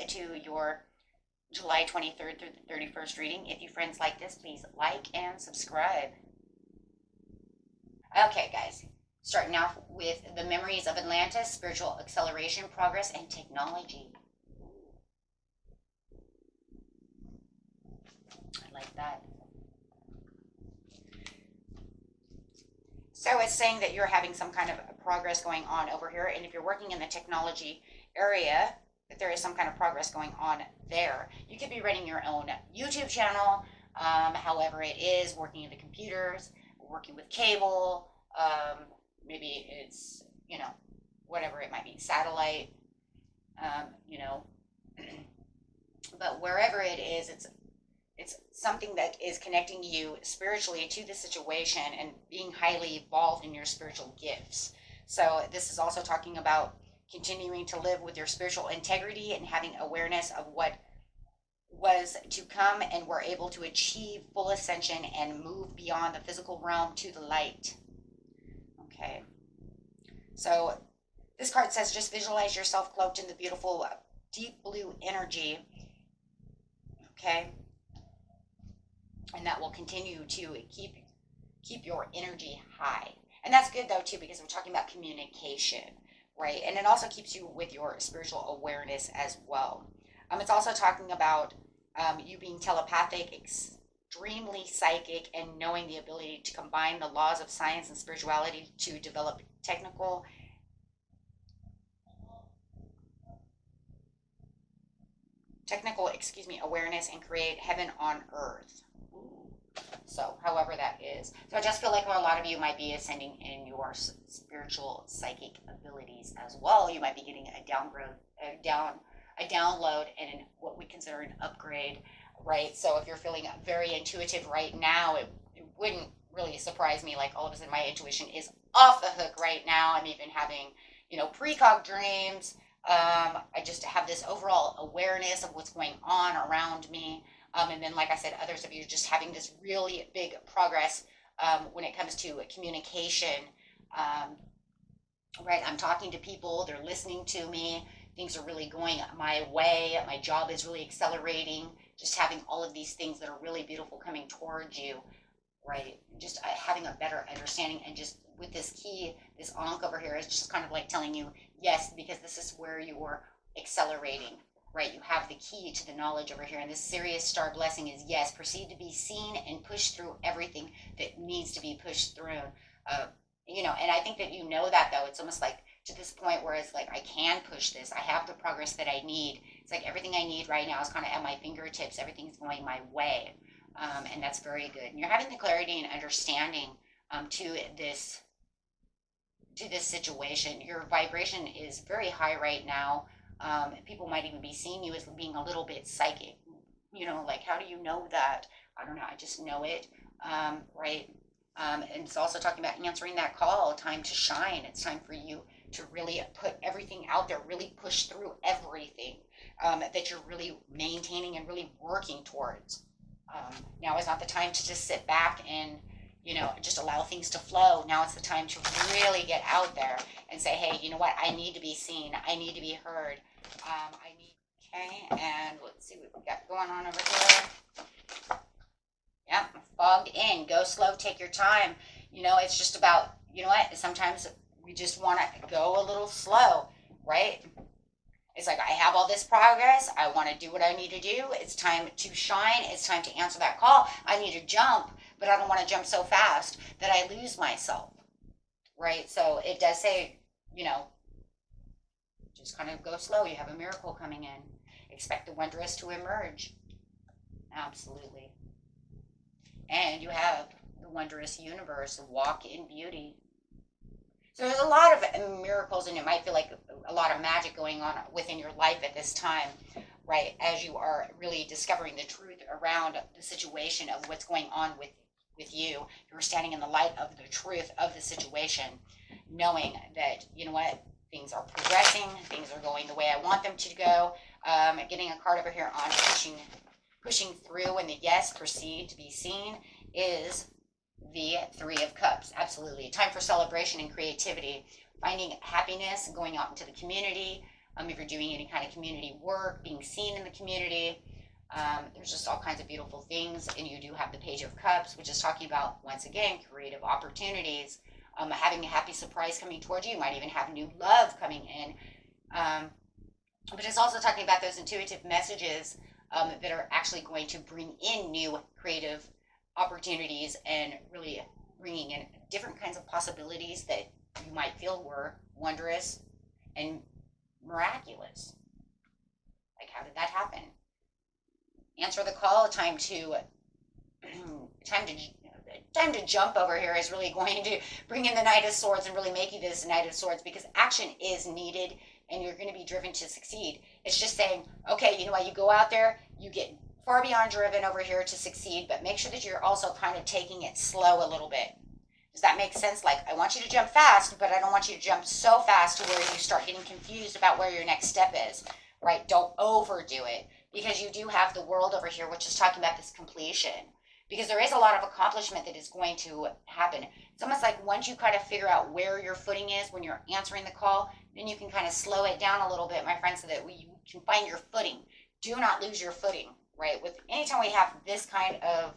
to your July 23rd through the 31st reading. If you friends like this, please like and subscribe. Okay, guys, starting off with the memories of Atlantis, spiritual acceleration, progress, and technology. I like that. So it's saying that you're having some kind of progress going on over here, and if you're working in the technology area, that there is some kind of progress going on there. You could be running your own YouTube channel, however it is, working in the computers, working with cable, maybe it's, whatever it might be, satellite, but wherever it is, it's something that is connecting you spiritually to the situation and being highly evolved in your spiritual gifts. So this is also talking about continuing to live with your spiritual integrity and having awareness of what was to come, and we're able to achieve full ascension and move beyond the physical realm to the light. Okay. So this card says just visualize yourself cloaked in the beautiful deep blue energy. Okay. And that will continue to keep your energy high. And that's good though too, because we're talking about communication, right? And it also keeps you with your spiritual awareness as well. It's also talking about you being telepathic, extremely psychic, and knowing the ability to combine the laws of science and spirituality to develop technical awareness and create heaven on earth. So however that is. So I just feel like a lot of you might be ascending in your spiritual psychic abilities as well. You might be getting a download and what we consider an upgrade, right? So if you're feeling very intuitive right now, it wouldn't really surprise me, like all of a sudden my intuition is off the hook right now. I'm even having, precog dreams. I just have this overall awareness of what's going on around me. And then, like I said, others of you just having this really big progress when it comes to communication. Right, I'm talking to people, they're listening to me, things are really going my way, my job is really accelerating, just having all of these things that are really beautiful coming towards you, right? Just having a better understanding, and just with this key, this Ankh over here is just kind of like telling you, yes, because this is where you're accelerating. Right, you have the key to the knowledge over here, and this Sirius star blessing is yes, proceed to be seen and push through everything that needs to be pushed through. And I think that that though, it's almost like to this point where it's like I can push this. I have the progress that I need. It's like everything I need right now is kind of at my fingertips. Everything's going my way, and that's very good. And you're having the clarity and understanding to this situation. Your vibration is very high right now. People might even be seeing you as being a little bit psychic, like, how do you know that? I don't know. I just know it. Right. And it's also talking about answering that call, time to shine. It's time for you to really put everything out there, really push through everything that you're really maintaining and really working towards. Now is not the time to just sit back and, just allow things to flow. Now it's the time to really get out there and say, hey, you know what? I need to be seen. I need to be heard. Okay, and let's see what we got going on over here. Yeah, fogged in. Go slow. Take your time. It's just about, sometimes we just want to go a little slow, right? It's like, I have all this progress. I want to do what I need to do. It's time to shine. It's time to answer that call. I need to jump, but I don't want to jump so fast that I lose myself, right? So it does say, just kind of go slow. You have a miracle coming in. Expect the wondrous to emerge. Absolutely. And you have the wondrous universe. Walk in beauty. So there's a lot of miracles, and it might feel like a lot of magic going on within your life at this time, right? As you are really discovering the truth around the situation of what's going on with you. You're standing in the light of the truth of the situation, knowing that, things are progressing, things are going the way I want them to go. Getting a card over here on pushing through, and the yes, proceed to be seen, is the Three of Cups. Absolutely. Time for celebration and creativity, finding happiness, going out into the community, If you're doing any kind of community work, being seen in the community, there's just all kinds of beautiful things. And you do have the Page of Cups, which is talking about, once again, creative opportunities, having a happy surprise coming towards you. You might even have new love coming in. But it's also talking about those intuitive messages that are actually going to bring in new creative opportunities and really bringing in different kinds of possibilities that you might feel were wondrous and miraculous. Like, how did that happen? Answer the call. Time to jump over here is really going to bring in the Knight of Swords and really make you this Knight of Swords, because action is needed and you're going to be driven to succeed. It's just saying, okay, you know what, you go out there, you get far beyond driven over here to succeed, but make sure that you're also kind of taking it slow a little bit. Does that make sense? Like, I want you to jump fast, but I don't want you to jump so fast to where you start getting confused about where your next step is, right? Don't overdo it, because you do have the World over here, which is talking about this completion. Because there is a lot of accomplishment that is going to happen. It's almost like once you kind of figure out where your footing is when you're answering the call, then you can kind of slow it down a little bit, my friend, so that you can find your footing. Do not lose your footing, right? With anytime we have this kind of,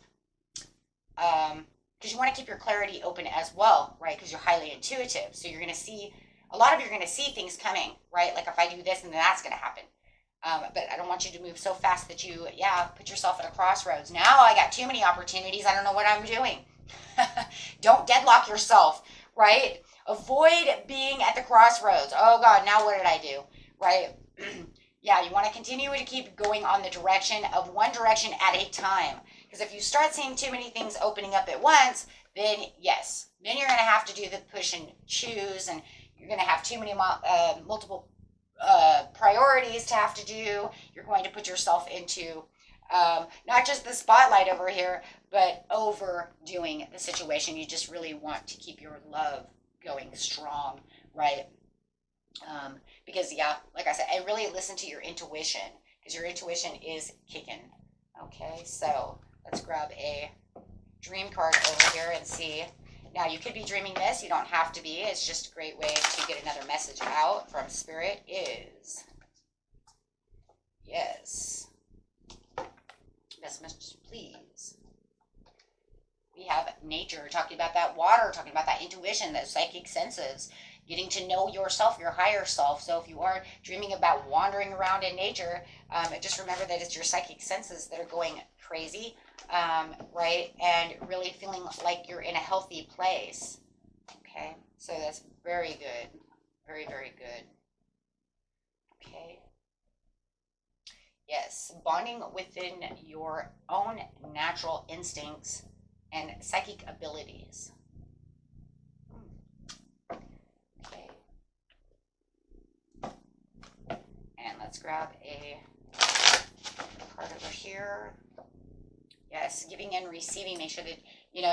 because you want to keep your clarity open as well, right? Because you're highly intuitive. So you're going to see, a lot of you are going to see things coming, right? Like, if I do this, and then that's going to happen. But I don't want you to move so fast that you, put yourself at a crossroads. Now I got too many opportunities. I don't know what I'm doing. Don't deadlock yourself, right? Avoid being at the crossroads. Oh God, now what did I do, right? You want to continue to keep going on the direction of one direction at a time. Because if you start seeing too many things opening up at once, then yes, then you're going to have to do the push and choose, and you're going to have too many multiple priorities to have to do. You're going to put yourself into not just the spotlight over here, but overdoing the situation. You just really want to keep your love going strong, right? Because like I said, I really listen to your intuition, because your intuition is kicking. Okay, so let's grab a dream card over here and see. Now, you could be dreaming this. You don't have to be. It's just a great way to get another message out from Spirit is, yes. Best message, please. We have nature, talking about that water, talking about that intuition, those psychic senses, getting to know yourself, your higher self. So if you are dreaming about wandering around in nature, just remember that it's your psychic senses that are going crazy. Right? And really feeling like you're in a healthy place. Okay, so that's very good. Very, very good. Okay. Yes, bonding within your own natural instincts and psychic abilities. Okay. And let's grab a card over here. Yes, giving and receiving. Make sure that,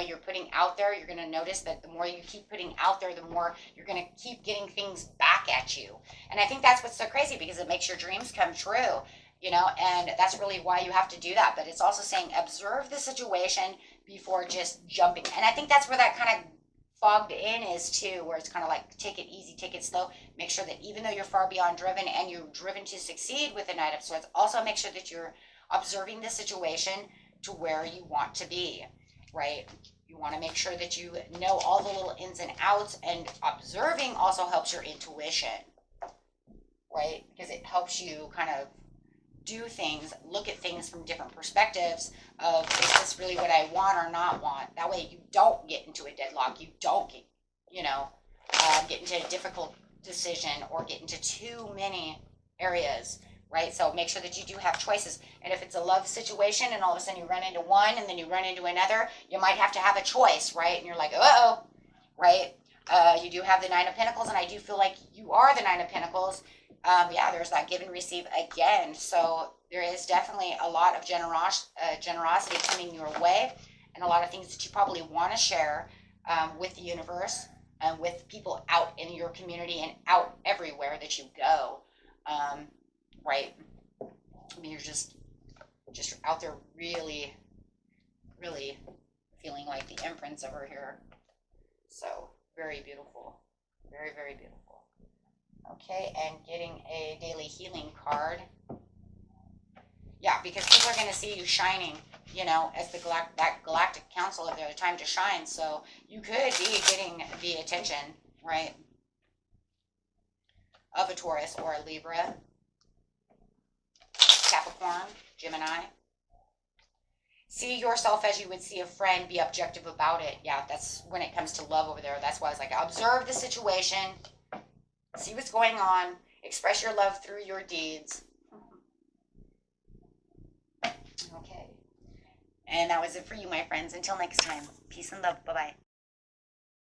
you're putting out there. You're going to notice that the more you keep putting out there, the more you're going to keep getting things back at you. And I think that's what's so crazy, because it makes your dreams come true, and that's really why you have to do that. But it's also saying observe the situation before just jumping. And I think that's where that kind of fogged in is too, where it's kind of like, take it easy, take it slow. Make sure that even though you're far beyond driven and you're driven to succeed with the Knight of Swords, also make sure that you're observing the situation to where you want to be, right? You want to make sure that you know all the little ins and outs, and observing also helps your intuition, right? Because it helps you kind of do things, look at things from different perspectives of, is this really what I want or not want? That way you don't get into a deadlock. You don't get, get into a difficult decision or get into too many areas, right? So make sure that you do have choices. And if it's a love situation and all of a sudden you run into one and then you run into another, you might have to have a choice, right? And you're like, uh-oh, right? You do have the Nine of Pentacles, and I do feel like you are the Nine of Pentacles. There's that give and receive again. So there is definitely a lot of generosity coming your way, and a lot of things that you probably want to share with the universe and with people out in your community and out everywhere that you go. Right? I mean, you're just out there really, really feeling like the Empress over here. So very beautiful. Very, very beautiful. Okay, and getting a daily healing card. Yeah, because people are going to see you shining, you know, as that galactic council of their time to shine. So you could be getting the attention, right, of a Taurus or a Libra, Capricorn, Gemini. See yourself as you would see a friend, be objective about it. Yeah, that's when it comes to love over there. That's why I was like, observe the situation, see what's going on, express your love through your deeds. Okay. And that was it for you, my friends. Until next time, peace and love. Bye-bye.